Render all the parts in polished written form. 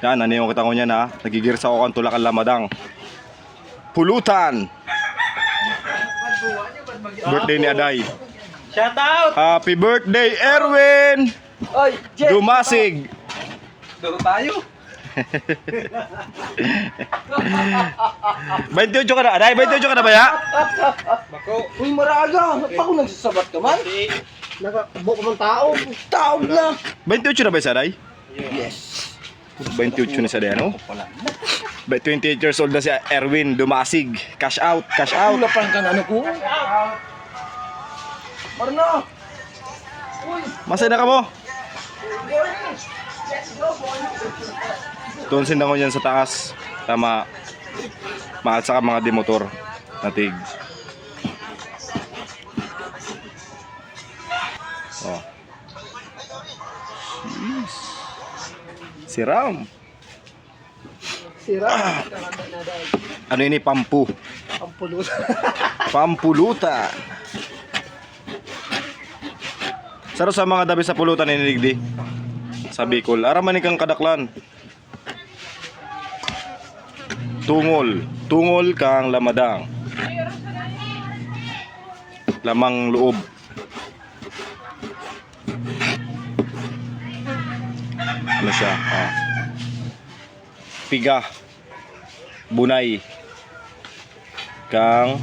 Yan, ano kita ko niyan ha. Nagigirsa ako ang tulakan lamadang. Pulutan. Birthday ni Aday. Shout out! Happy birthday, Erwin! Oy, Jeff! Dumasig! Duro tayo. 28 ka na, Aday? 28 ka na ba ya? Bako. Uy, maraga. Pa ako nagsasabat ka man. Nakabuo ka man tao. Tao na. 28 na ba sa Aday? Yes. 28 na sa Aday, ano? 28 years old na si Erwin Dumasig. Cash out, cash out. Ulapan ka na ano ko. Marna. Uy. Masaya na ka mo? Tunsin ako yan sa taas. Tama. Mahal sa mga demotor. Natig. Oh. Jeez. Siram. Sira. Ano ini pampu? Ang pulot. Pampulutan. Saro sa mga dabi sa pulutan iniligdi. Sa Bicol. Araman kang kadaklan. Tungol. Tungol kang lamadang. Lamang loob. Ano siya? Ah. Piga. Bunay. Kang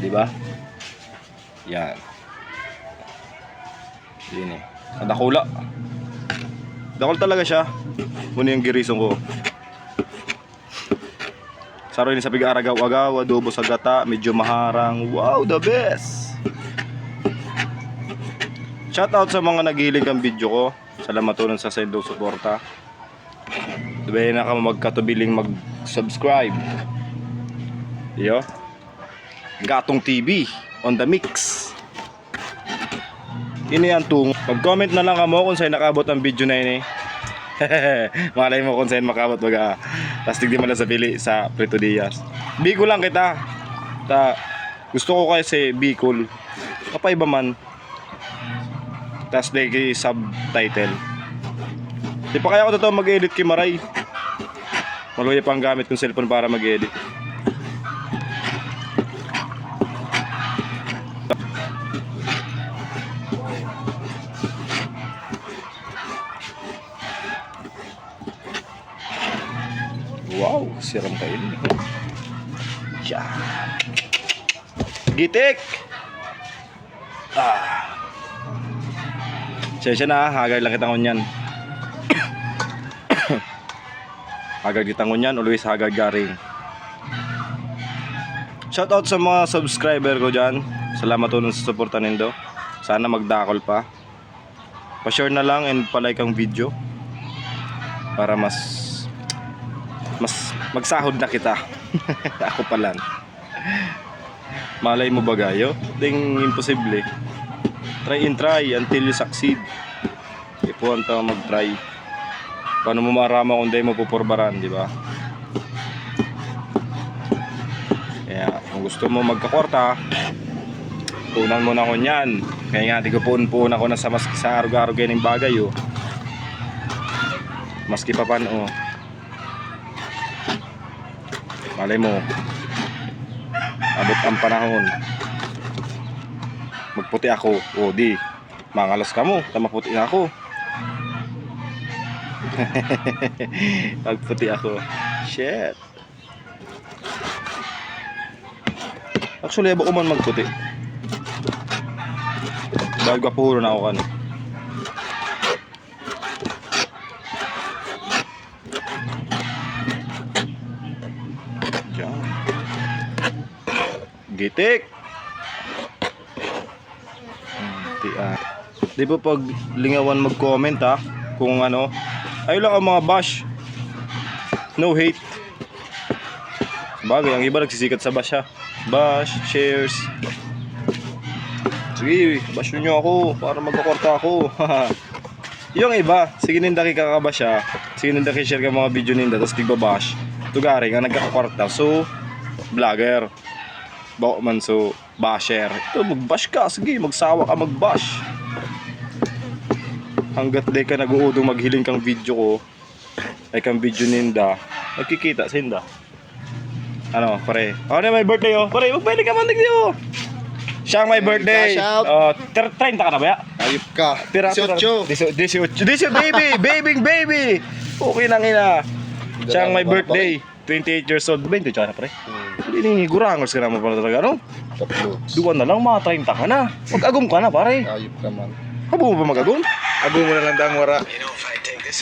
di ba? Yan. Yan eh. Dakula. Dakul talaga siya. Muna yung girisong ko. Saro yun sa pig-aragaw-agaw, adobo sa gata, medyo maharang. Wow, the best! Shout out sa mga naghilig ang video ko. Salamat po sa sendong suporta. Sabihin na ka magkatubiling mag-subscribe. Yo. Gatong TV on the mix. Ini ang tung. Mag-comment na lang kamo kung saan nakabot ang video na ini. Malay mo kung saan makabot baga. Tapos tigdi mo na sa pili sa Prito Diaz. Bicol lang kita. Gusto ko kasi Bicol. Kapaiba man. Tapos lagi subtitle. Di pa kaya ko totoo mag-edit kay Maray. Maluya pang gamit kong cellphone para mag-edit. Wow, siram kayo. Siya. Gitik. Siya na, hagag lang kitang unyan. Hagag kitang unyan, always hagag garing. Shoutout sa mga subscriber ko dyan. Salamat po sa suporta nindo. Sana magdakol pa. Pa-share na lang and pa-like ang video. Para mas magsahod na kita. Ako pa lang. Malay mo ba gayo? Ding imposible. Try and try until you succeed. Ipuan ta mag-try. Paano mo marama kung di mo pupurbaran, di ba? Kaya kung gusto mo magkakwarta, punan mo na ko niyan. Kaya nga di ko puun ako na sa maski sa araw-araw ng bagay oh. Maski pa pan oh. Malay mo abot ang panahon magputi ako o di mangalas ka mo maputi na ako. Magputi ako shit. Actually abo ko man magputi dahil gwapuhuro na ako kan. Gitik. Di ba pag lingawan mag-comment ha kung ano, ayun lang ang mga bash. No hate. Bagay, ang iba nagsisikat sa bash ha. Bash, shares. Sige, bash nyo ako para magkakwarta ako. Yung iba, sige nindaki kakabash ha. Sige nindaki share ka mga video ninda tapos tigbabash. Tugaring ang nagkakakwarta. So, vlogger. Bako man so basher. Ito magbash ka, sige magsawa ka magbash. hanggat di ka nag-uudong maghiling kang video ko, ay kang video ninda, magkikita sa hinda. Ano, pare? Ano may birthday oh? Pare, magpwede ka man digdi oh. Siya ang may birthday. Cash out. Oh, 30 ka na ba ya? Ayop ka. Pira, 18. 18, baby! Baby! Okay lang ina. Siya ang may birthday. 28 years old. 20 siya na pare. Hindi gurangos ka naman pala talaga, no? Tatlo. Duwan na lang, mga 30 ka na. Mag-agom ka na, pare. Ayop ka man. Habo mo ba mag-agom? Agum mo na lang dang wara.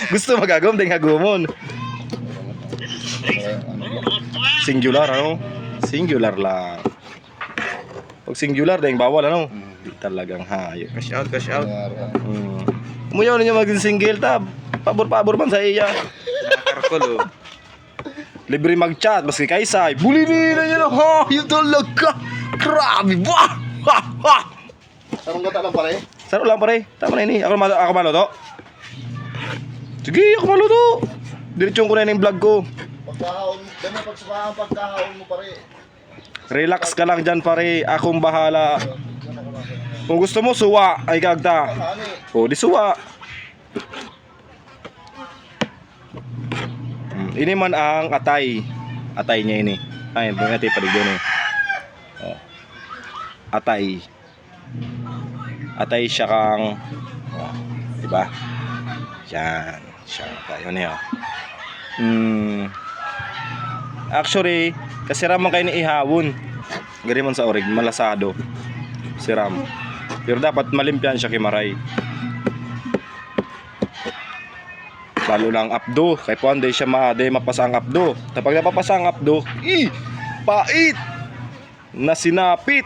Gusto mag-agom, dahil agumon. Singular, ano? Singular lang. Pag singular, dahil bawal, ano? Di talagang hayop. Cash out, cash out. Umuyaw ninyo maging single, tab. Pabor-pabor man sa iya. Nakakarkol oh. Libre mag-chat, maski kaysay. Bulinin na nyo na, hayop talaga. Grabe, wah! Ha! Ha! Sarong gata lang pare. Saro lang pare, tama na ini. Ako maluto. Sige, ako maluto. Diretsyon ko na yung vlog ko. Pagkahaon, dami pagsukahan pagkahaon mo pare. Relax ka lang dyan pare, akong bahala. Kung gusto mo, suwa, ay kagta. Ano eh? O, di suwa. Ini man ang atay. Atay niya ini. Ay, bumati pa dito eh. Oh. Atay. Atay siya kang, oh, diba? Yan. Siya tayo niya. Actually, kasi raman kayo ni ihawon. Gari man sa orig, malasado. Si Ram. Pero dapat malimpyan siya kay Maray. Lalo lang abdo. Kay Ponde siya mapasa ang abdo. Kapag napapasa ang abdo, pait! Na sinapit.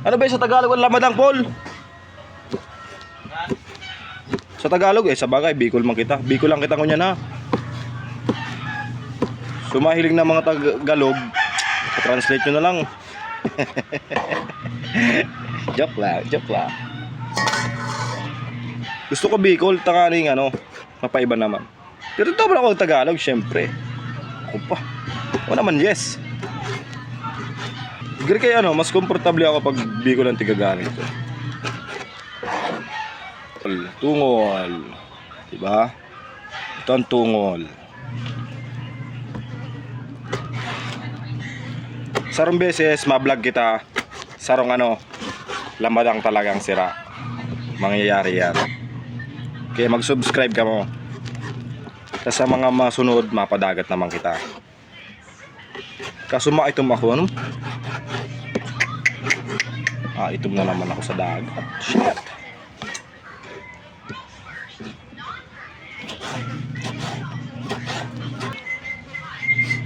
Ano ba sa Tagalog ang lamadang, Paul? Sa Tagalog sa bagay, Bicol man kita. Bicol lang kita ngunyan ha. Sumahiling na mga Tagalog, translate nyo na lang. Joke lang. Gusto ko Bicol, tanganing mapaiba naman. Pero ito ba ako Tagalog, syempre. Ako pa. O naman, yes. Gari kaya mas komportable ako pag Bicol ang tigagamit ko. Tungol. Diba? Ito ang tungol. Sarong beses ma-vlog kita. Sarong lamadang talagang sira. Mangyayari yan. Kaya mag-subscribe ka mo. Tapos sa mga masunod, mapadagat naman kita. Kaso maitom ako, itom na naman ako sa dagat. Shit.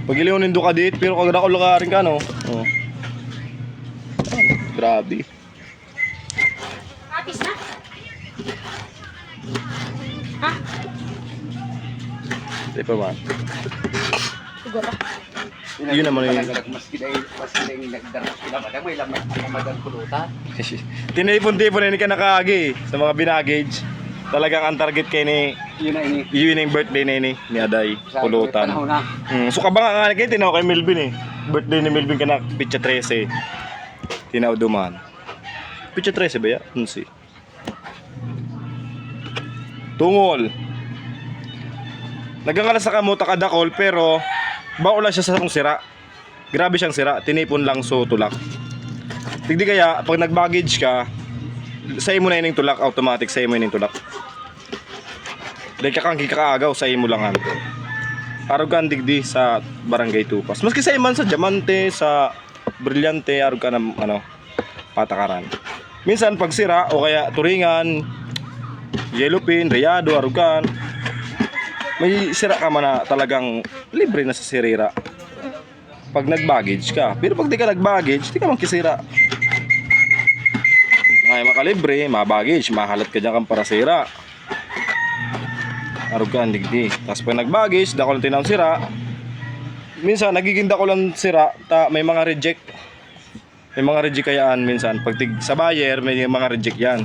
Pag-iliw nindo ka dit, pero kagad ako lakarin ka, no? Oh. Grabe. Apis na? Ha? Di pa man. Siguro. Yun naman yun. Mas kinay nagdaras sila madam, may lamadang kulutan. Tinipon-tipon na hindi ka nakagi sa mga binagage. Talagang ang target kay ni Yun na ini. yun yung birthday na ni Aday, pulutan. Panahon na. So kabang nga kayo, tinaw kay Melvin Birthday ni Melvin ka na, pitsa 13. Tinaw duman. Pitsa 13 ba ya? Si. Tungol. Nagangala sa kamuta kadakol pero baula siya sa kung sira. Grabe siyang sira, tinipon lang so tulak. Tigdi kaya pag nag-baggage ka, sa imo na ining tulak, automatic sa imo ining tulak. Dahil kakang kikaagaw sa imo lang hanto. Arog ka digdi sa Barangay Tupas. Maski sa iman sa Diamante, sa Brillante, arog ka ng patakaran. Minsan pag sira o kaya turingan, yellowpin, rayado, arog ka. May sira ka man na talagang libre na sa sirira. Pag nag-baggage ka. Pero pag di ka nag-baggage, di ka man kisira. Ay makalibre, ma-baggage, mahalat ka dyan kang para sira. Arog ka, digdi. Tapos pag nag-baggage, dako lang tinawang sira. Minsan, nagiging dako lang sira, may mga reject. May mga reject kayaan minsan. Pag sa buyer, may mga reject yan.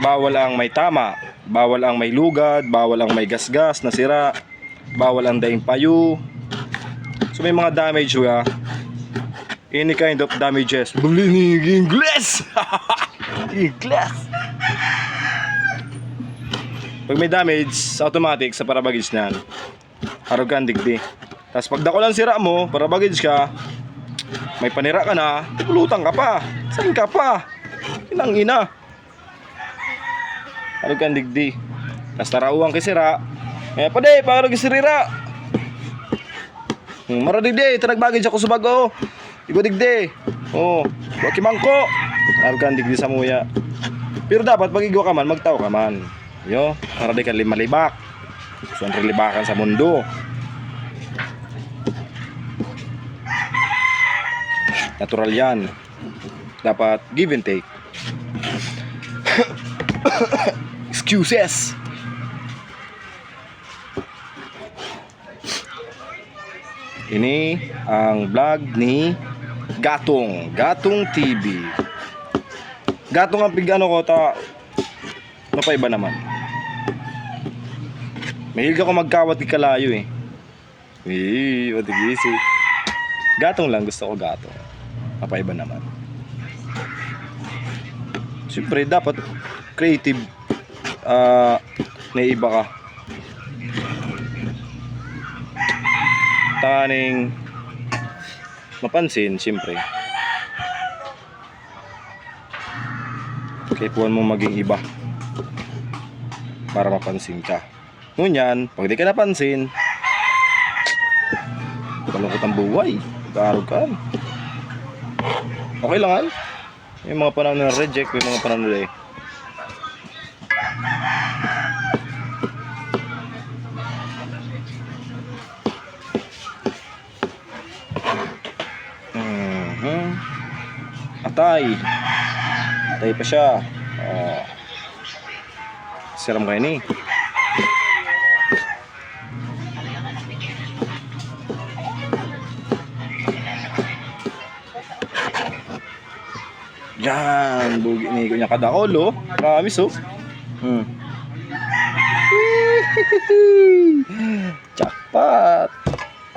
Bawal ang may tama, bawal ang may lugad, bawal ang may gasgas na sira, bawal ang daing payo. So may mga damage ka. any kind of damages. Blinig Ingles! Ingles! Pag may damage, automatic sa parabagage niyan. Harog ka ang digdi. Tapos pag dako lang sira mo, parabagage ka, may panira ka na, pulutan ka pa. Saan ka pa? Inang ina. Harog ka ang digdi. Tapos tarauang kisira. Eh, pade, parang kisirira. Maradigdi, tanagbagage ako sa bago. Igo digdi. Oh, wakimangko. Harog ka ang digdi sa muya. Pero dapat pag igo ka man, magtao ka man. Yo, para di ka limalibak. Gusto ang relibakan sa mundo. Natural yan. Dapat give and take. Excuses. Ini ang vlog ni Gatong TV. Gatong ang pigano ko ta. Napaiba naman. Mahilig ako magkawat di kalayo eh. Matigisi. Gatong lang gusto ko gatong. Napaiba naman. Siyempre dapat creative. Naiba ka. Taning mapansin siyempre. Kaipuan mo maging iba para mapansin ka. Ngunyan, pag di ka napansin, malungkot ang buhay. Garog ka. Okay lang han. May mga panahon na reject, may mga panahon na Atay. Atay pa siya. Siram kayo ni. Yan, bugi ni ko niya kadaol oh. Promise oh. Jackpot.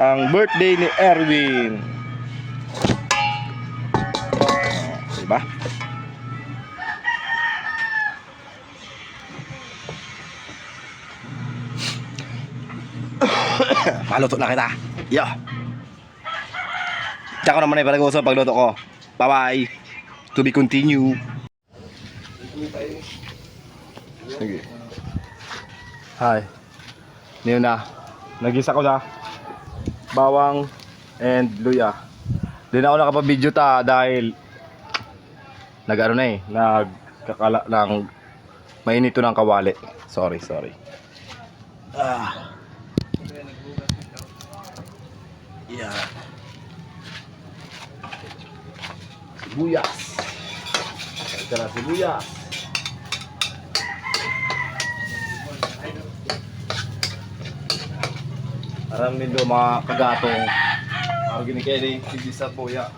Ang birthday ni Erwin. Diba? Maluto na kita. Yo. Tsaka naman ay pag-uusap pagluto ko. Bye-bye. To be continue. Sige. Hi. Niyo na. Nagisa ko na bawang and luya. Di na ako nakapag-video ta dahil nag-ano na eh. Nagkakala ng mainito ng kawali. Sorry. Yeah. Sibuyas. Ito na sibuyas. Aram nindo mga kagatong. Ako ginikeli, hindi sa buya.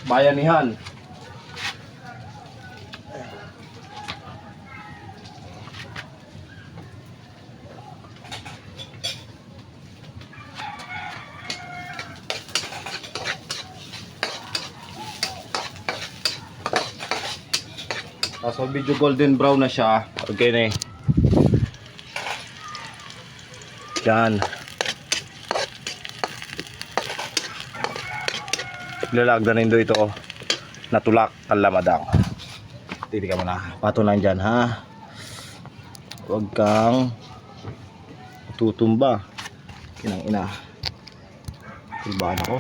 Bayanihan. Tapos medyo golden brown na siya. Okay na eh. Yan. Lalagdanin do ito oh. Natulak ang lamadang. Titi ka muna. Patunan dyan ha. Huwag kang tutumba. Kinang ina. Tulbahan ako.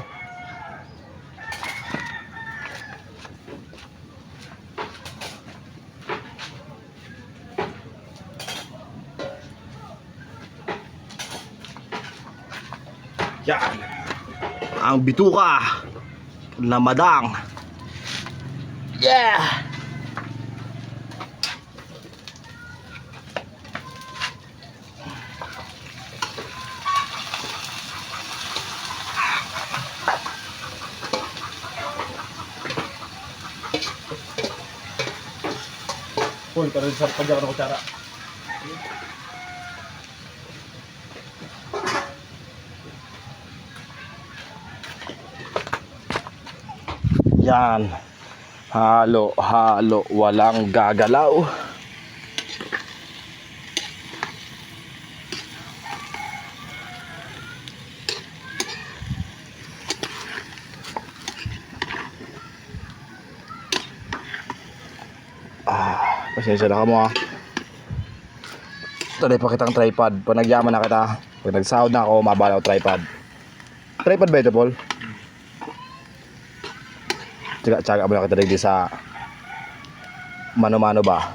Yan. Ang bituka. Lamadang. Yeah. Uy, pero sa pagyaw na kutsara. Yan. Halo, halo, walang gagalaw. Pasensya na ka mo, ha. Ito na ipakitang tripod. Pag nagyaman na kita, pag nagsahod na ako, mabalaw tripod. Tripod ba ito, Paul? Tsaga mo na kita rin sa mano-mano ba?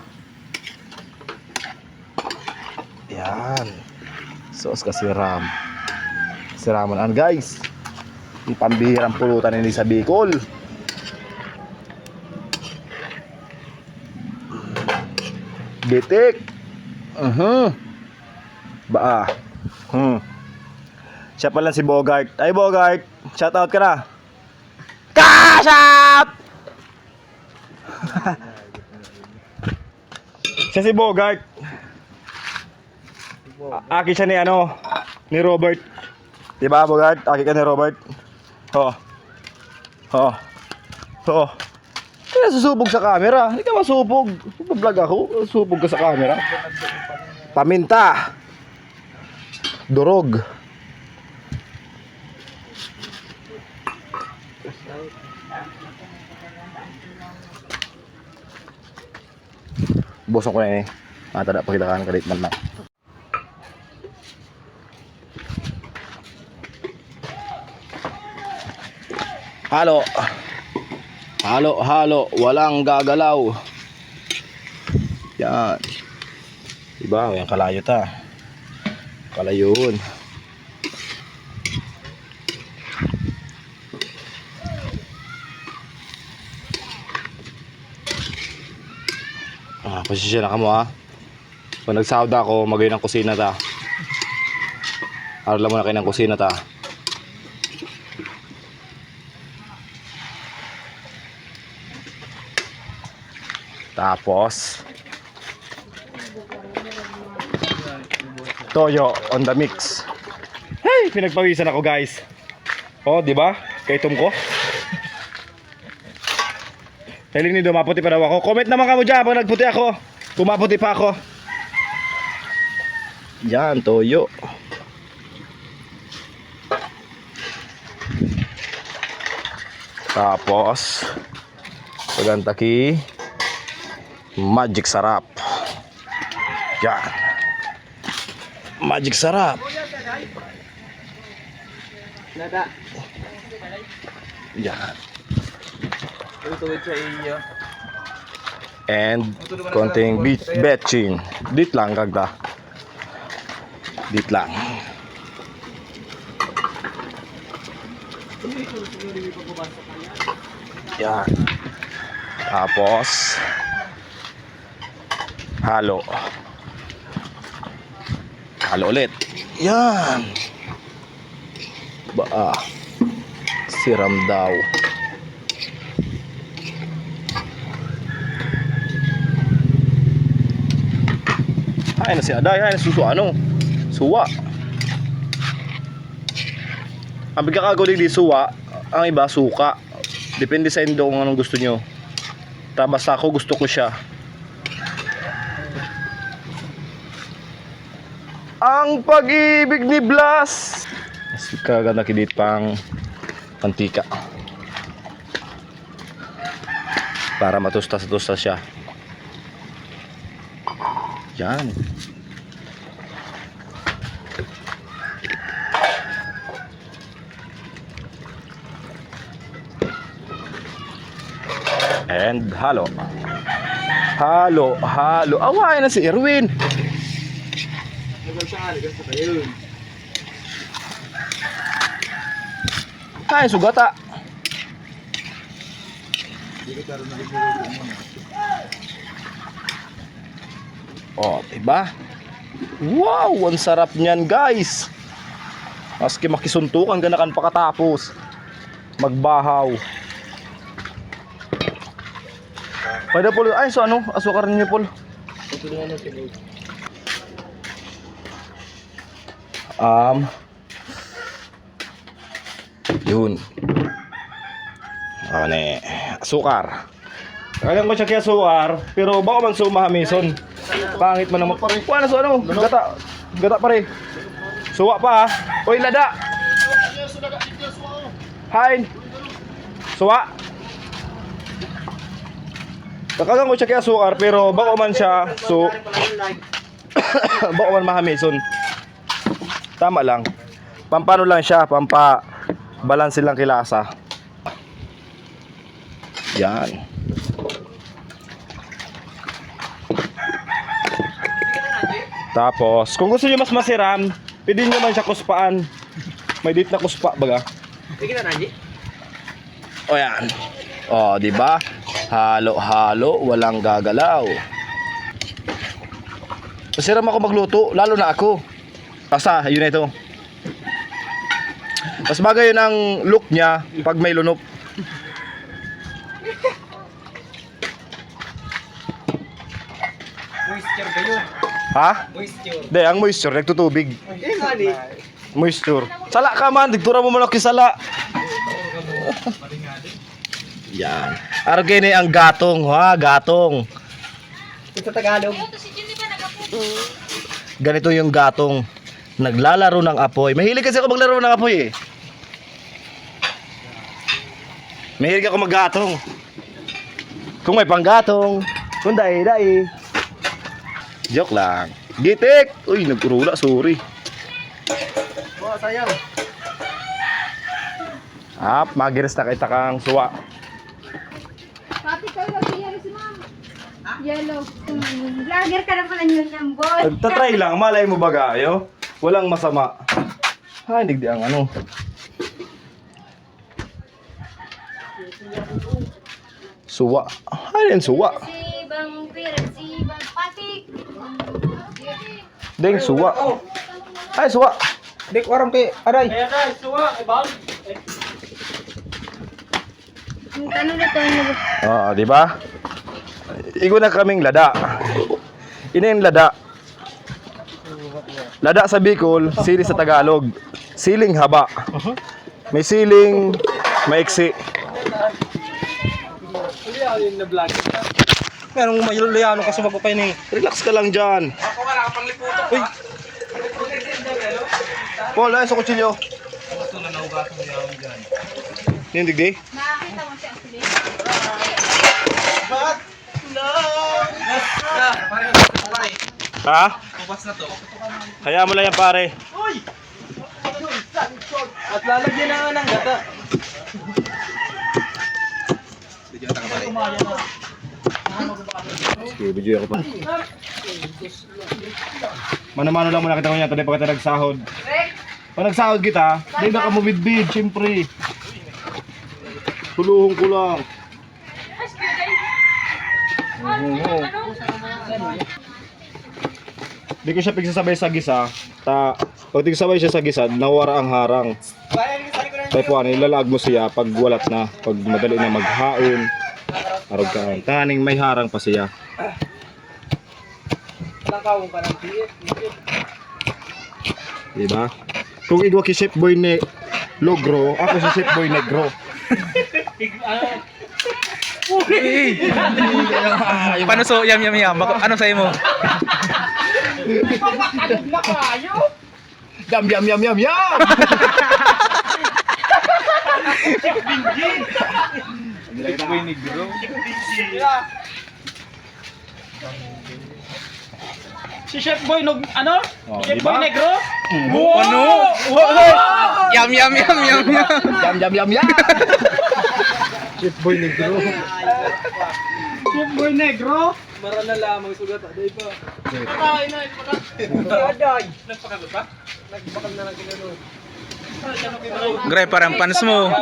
Yan. Sos ka siram. Siraman an, guys. Yung pambihirang pulutan hindi sa Bicol. Bitik. Ba. Siya pala si Bogart. Ay, Bogart, shout out ka na. Cash out! Siya si Bogart. Aki siya ni ano, ni Robert. Diba, Bogart? Aki ka ni Robert. Oh. Kaya susubog sa camera. Hindi ka masubog. Vlog ako. Susubog ka sa camera. Paminta. Durog. Bosok ko na yun eh. Matada pakilakan kalit man na. Halo. Halo, walang gagalaw. Yan. Diba, yung kalayo ta. Kalayun. Pasensya na ka mo, ha. Kung nagsahod ako, magayon ng kusina ta. Arala mo na kayo ng kusina ta. Tapos toyo on the mix. Hey, pinagpawisan ako, guys. Oh, di ba? Kaitom ko. Feeling ni maputi pa daw ako. Comment naman kamo diyan pag nagputi ako. Kumaputi pa ako. Yan, toyo. Tapos pagantaki magic sarap. Yan. Magic sarap. Nada. Yan. Tutuwid sa iyo. And konting betching. Dit lang kagda. Dit lang. Yan. Tapos halo. Halo ulit. Yan. Ba. Siram daw. Ay na si Aday, ay na susu ano? Suwa. Ang bigkakagaw di suwa, ang iba suka. Depende sa indo kung anong gusto nyo. Tapos ako gusto ko siya. Ang pag-ibig ni Blas. Mas kaganda kidit pang mantika. Para matustas-tustas siya. Yan. And halo. Halo. Away na si Erwin. Nagal sa kayo. Ay, sugata. Oh, diba? Wow, ang sarap niyan, guys. Maski makisuntukan ganakan pakatapos magbahaw. Pwede po, ay, so ano? Asukar niyo po. Yun. ni sukar. Kaya ko siya kaya sukar, pero baka man sumahamison. Pangit man naman pare. Kuha na so ano, gata. Gata pare. Suwa pa ah. Oy lada. Hain. Suwa. Kakagang ko siya kaya sukar, pero baka man siya baka man mahamison. Tama lang. Pampano lang siya, balance lang kilasa. Yan. Tapos, kung gusto niyo mas masiram, pwede niyo man siya kuspaan. May dit na kuspa baga. Sige na, Naji. O yan. O, di ba? Halo-halo, walang gagalaw. Masiram ako magluto, lalo na ako. Asa, yun na ito. Mas bagay yun ang look niya pag may lunok. Moisture kayo. Ha? Moisture. Hindi, ang moisture, nagtutubig. Eh, sali. Moisture. Sala ka man, digtura mo malaki sala. Yan. Argene ang gatong, ha, gatong. Ito Tagalog. Ganito yung gatong. Naglalaro ng apoy. Mahilig kasi ako maglaro ng apoy eh. Mahilig ako maggatong. Kung may panggatong, kung dai-dai. Joke lang. Gitik! Uy, nagkurula, sorry. Oh, sayang. Magiris na kita kang suwa. Pati kayo lagi yellow si ma'am. Yellow. Vlogger ka na pala yun yung boy. Nagtatry lang, malay mo ba gayo? Walang masama. Ay, hindi ang ano. Suwa. Ay, yan suwa. Si Bang Pir, si Bang Patik. Deng suwa. Ay, suwa. Dik, warang kay Aray. Yung tanong na to, ano ba? Oo, di ba? Igo na kaming lada. Ina yung lada. Lada sa Bicol, sili sa Tagalog. Siling haba. May siling maiksi. Merong mayuluyano ka sumagot kayo ni. Relax ka lang dyan. Ako ka lang, pangliputo. Uy! Paul, ay sa kutsilyo. Yung digdi? Nakakita mo siya actually. Ha? Tupas na to. Kaya mo lang yan pare. At lalagyan na nga ng gata. Sige, video ako pa. Mano-mano lang muna kita niya, tadi pa kita nagsahod. Pag nagsahod kita, hindi na ka mabidbid, siyempre. Tuluhong ko lang. Oo. Di ko siya pigsasabay sa gisa. Pag tigsabay siya sa gisa, nawara ang harang. Type 1, ilalag mo siya pag walat na, pag madali na maghaon. Arog ka. Taning may harang pa siya. Walang kawong ka ng PF. Diba? Kung igwa ki Chef Boy ne Logro, ako si Chef Boy Negro. Paano so yam yam yam? Ano sa'yo mo? Yam yam yam yam yam. Si Chef Boy, ano? Oh, Chef diba? Boy Negro? Ano? Yam yam yam yam yam. Yam yam yam yam. Chef Boy Negro. Chef Boy Negro? Mara na lamang sugat. Aday pa. Patay na. Aday. Nagpakagot pa? Nagbakal na lang kinano. Gray parang pants mo.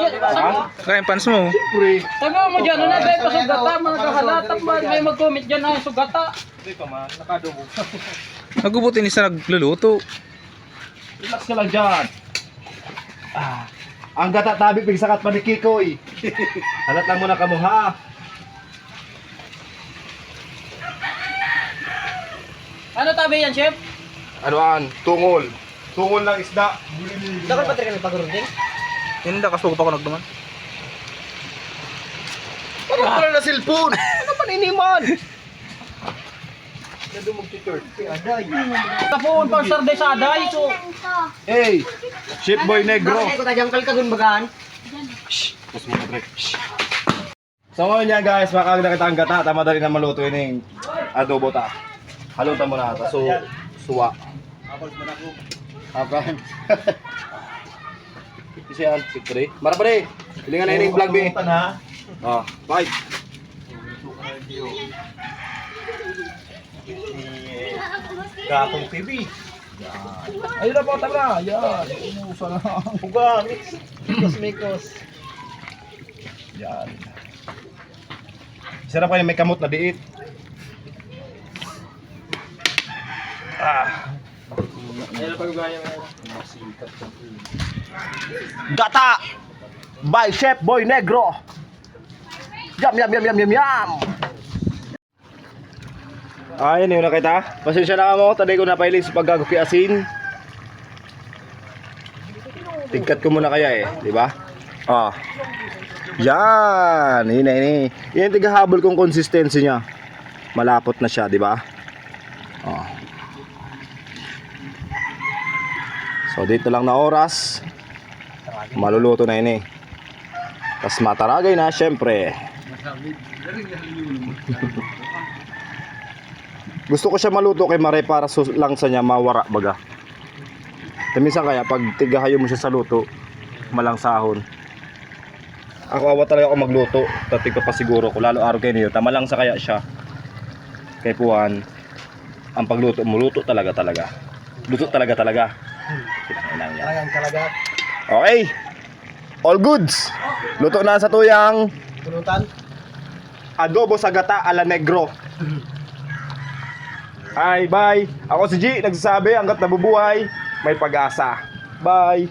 Gray pants mo. Pre. Taga mo dyan, ano tayo pasugata, mga kahalatak man, may mag-comment dyan ay sugata. Hindi pa man, nakadubo. Nagubuti ni sa nagluluto. Relax ka lang dyan. Ang gata tabi pigsakat pa ni Kikoy. Halat lang muna kamo ha. Ano tabi yan, Chef? Anoan? Tungol. Tungol ng isda. Dapat pa talaga nagpagurunding? Hindi kasuko pa ako nagduman. Wala na cellphone. Ano pa niniman? Tapon pang sarday sa aday, so... Hey, Chef Boy Negro. ko tajang kalkagun bagaan. So ngayon yan guys, makakagda kita ang gata. Tama dali na maluto yun yung adobo ta. Halutan mo na ata. So, suwa. Okay. Kasi yan, sikre. Mara pa rin. Pilingan na yun yung vlog be. Oh, bye. Gatong TV. Ayun na po, tama na. Yan. Umusa na. Huga, mix. Mikos. Yan. Sarap kayo may kamot na diit. Ayun na pag-ugaya mo. Gata by Chef Boy Negro. Yum yum yum yum yum yum. Ayun yun na kita. Pasensya na ka mo, taday ko napailig sa paggagupi asin. Tigkat ko muna kaya di ba? Ah. Yan, ini. Yan tigahabol kong consistency niya. Malapot na siya, di ba? Ah. So dito lang na oras. Maluluto na ini. Tas mataragay na syempre. Gusto ko siya maluto kay Mare para lang sa niya mawara baga. Minsan kaya pag tigahayo mo siya sa luto, malangsahon. Ako awa talaga ako magluto. Tatig ko pa siguro ko lalo araw kayo niyo. Tama lang sa kaya siya. Kay Puan, ang pagluto mo luto talaga. Luto talaga. Talagang talaga. Okay. All goods. Luto na sa tuyang Tulutan. adobo sa gata ala negro. Hi, bye. Ako si G, nagsasabi hanggat nabubuhay, may pag-asa. Bye.